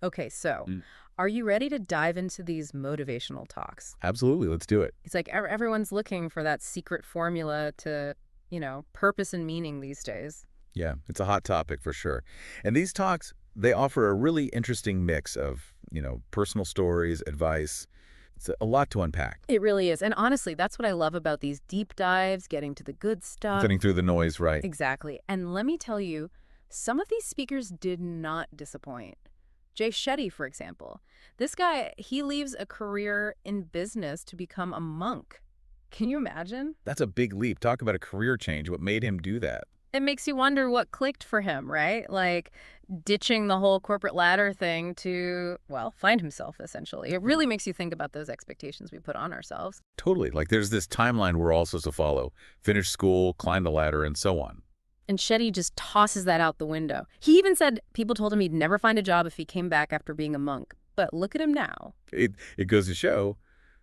Okay, so Mm. are you ready to dive into these motivational talks? Absolutely. Let's do it. It's like everyone's looking for that secret formula to, purpose and meaning these days. Yeah, it's a hot topic for sure. And these talks, they offer a really interesting mix of, personal stories, advice. It's a lot to unpack. It really is. And honestly, that's what I love about these deep dives, getting to the good stuff. Cutting through the noise, right? Exactly. And let me tell you, some of these speakers did not disappoint. Shetty, for example. This guy, he leaves a career in business to become a monk. Can you imagine? That's a big leap. Talk about a career change. What made him do that? It makes you wonder what clicked for him, right? Like ditching the whole corporate ladder thing to, well, find himself, essentially. It really makes you think about those expectations we put on ourselves. Totally. Like there's this timeline we're all supposed to follow. Finish school, climb the ladder, and so on. And Shetty just tosses that out the window. He even said people told him he'd never find a job if he came back after being a monk. But look at him now. It goes to show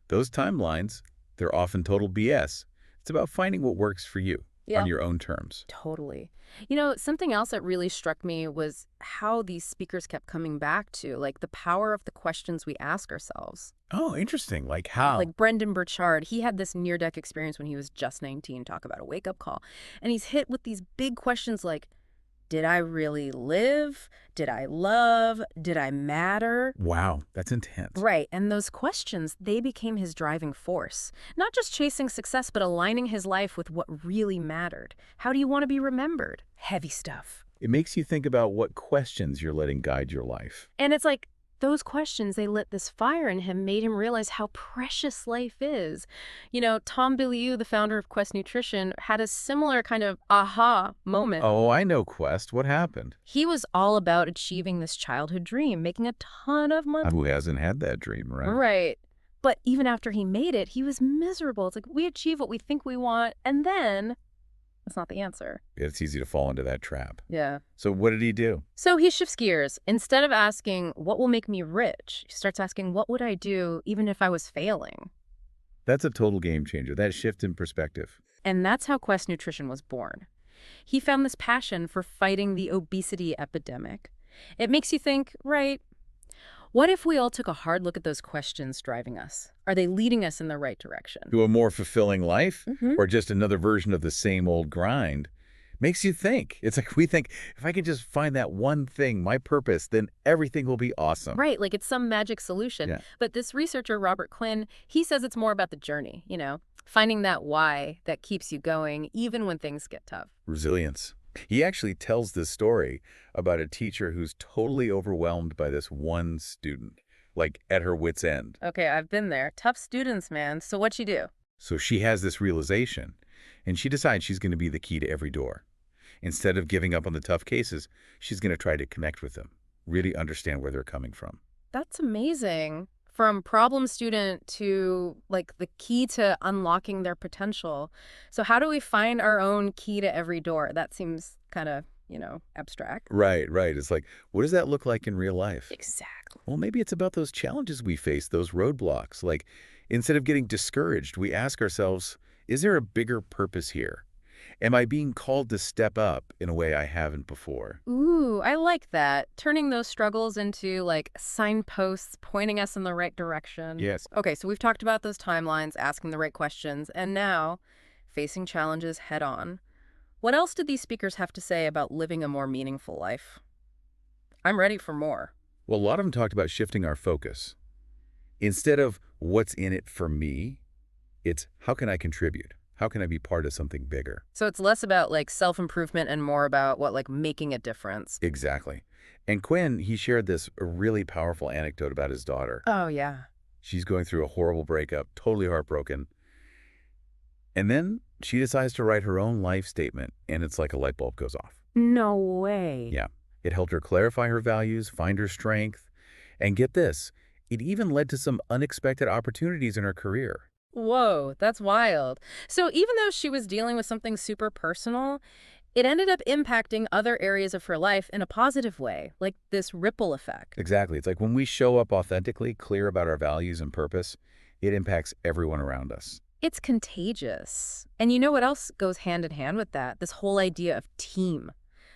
those timelines, they're often total BS. It's about finding what works for you on your own terms. Totally. Something else that really struck me was how these speakers kept coming back to, like, the power of the questions we ask ourselves. Oh, interesting. Like how? Like Brendon Burchard, he had this near-death experience when he was just 19, talk about a wake-up call. And he's hit with these big questions like, did I really live? Did I love? Did I matter? Wow, that's intense. Right, and those questions, they became his driving force. Not just chasing success, but aligning his life with what really mattered. How do you want to be remembered? Heavy stuff. It makes you think about what questions you're letting guide your life. And it's like, those questions, they lit this fire in him, made him realize how precious life is. Tom Bilyeu, the founder of Quest Nutrition, had a similar kind of aha moment. Oh, I know Quest. What happened? He was all about achieving this childhood dream, making a ton of money. Who hasn't had that dream, right? Right. But even after he made it, he was miserable. It's like we achieve what we think we want, and then that's not the answer. It's easy to fall into that trap. Yeah. So what did he do? So he shifts gears. Instead of asking, what will make me rich? He starts asking, what would I do even if I was failing? That's a total game changer, that shift in perspective. And that's how Quest Nutrition was born. He found this passion for fighting the obesity epidemic. It makes you think, right, what if we all took a hard look at those questions driving us? Are they leading us in the right direction? To a more fulfilling life? Mm-hmm. Or just another version of the same old grind? Makes you think. It's like we think, if I can just find that one thing, my purpose, then everything will be awesome. Right, like it's some magic solution. Yeah. But this researcher, Robert Quinn, he says it's more about the journey, finding that why that keeps you going even when things get tough. Resilience. He actually tells this story about a teacher who's totally overwhelmed by this one student, like at her wit's end. Okay, I've been there. Tough students, man. So what'd you do? So she has this realization, and she decides she's going to be the key to every door. Instead of giving up on the tough cases, she's going to try to connect with them, really understand where they're coming from. That's amazing. From problem student to, like, the key to unlocking their potential. So how do we find our own key to every door? That seems kind of, abstract. Right. It's like, what does that look like in real life? Exactly. Well, maybe it's about those challenges we face, those roadblocks. Like, instead of getting discouraged, we ask ourselves, is there a bigger purpose here? Am I being called to step up in a way I haven't before? Ooh, I like that. Turning those struggles into, like, signposts pointing us in the right direction. Yes. Okay, so we've talked about those timelines, asking the right questions, and now facing challenges head on. What else did these speakers have to say about living a more meaningful life? I'm ready for more. Well, a lot of them talked about shifting our focus. Instead of what's in it for me, it's how can I contribute? How can I be part of something bigger? So it's less about, like, self-improvement and more about making a difference. Exactly. And Quinn, he shared this really powerful anecdote about his daughter. Oh, yeah. She's going through a horrible breakup, totally heartbroken. And then she decides to write her own life statement, and it's like a light bulb goes off. No way. Yeah. It helped her clarify her values, find her strength, and get this, it even led to some unexpected opportunities in her career. Whoa, that's wild. So even though she was dealing with something super personal, it ended up impacting other areas of her life in a positive way, like this ripple effect. Exactly. It's like when we show up authentically, clear about our values and purpose, it impacts everyone around us. It's contagious. And you know what else goes hand in hand with that? This whole idea of team.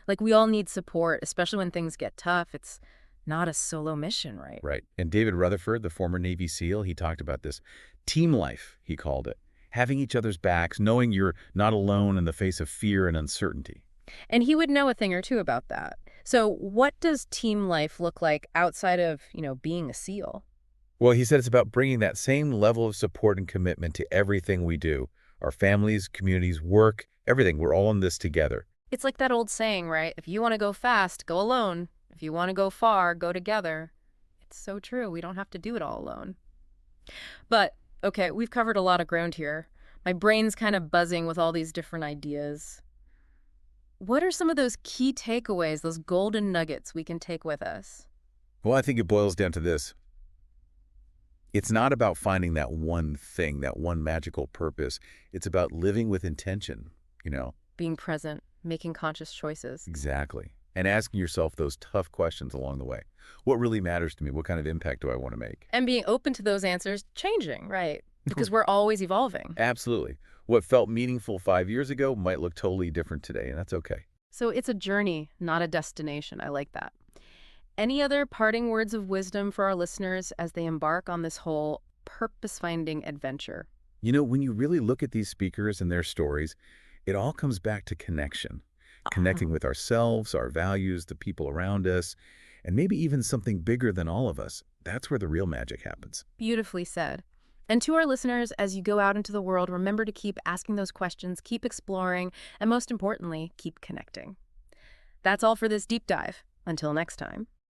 Like, we all need support, especially when things get tough. It's not a solo mission, right? Right. And David Rutherford, the former Navy SEAL, he talked about this. Team life, he called it. Having each other's backs, knowing you're not alone in the face of fear and uncertainty. And he would know a thing or two about that. So what does team life look like outside of, being a SEAL? Well, he said it's about bringing that same level of support and commitment to everything we do. Our families, communities, work, everything. We're all in this together. It's like that old saying, right? If you want to go fast, go alone. If you want to go far, go together. It's so true. We don't have to do it all alone. But, okay, we've covered a lot of ground here. My brain's kind of buzzing with all these different ideas. What are some of those key takeaways, those golden nuggets we can take with us? Well, I think it boils down to this. It's not about finding that one thing, that one magical purpose. It's about living with intention. Being present, making conscious choices. Exactly. And asking yourself those tough questions along the way. What really matters to me? What kind of impact do I want to make? And being open to those answers changing, right? Because we're always evolving. Absolutely. What felt meaningful 5 years ago might look totally different today, and that's okay. So it's a journey, not a destination. I like that. Any other parting words of wisdom for our listeners as they embark on this whole purpose-finding adventure? When you really look at these speakers and their stories, it all comes back to connection. Connecting with ourselves, our values, the people around us, and maybe even something bigger than all of us. That's where the real magic happens. Beautifully said. And to our listeners, as you go out into the world, remember to keep asking those questions, keep exploring, and most importantly, keep connecting. That's all for this deep dive. Until next time.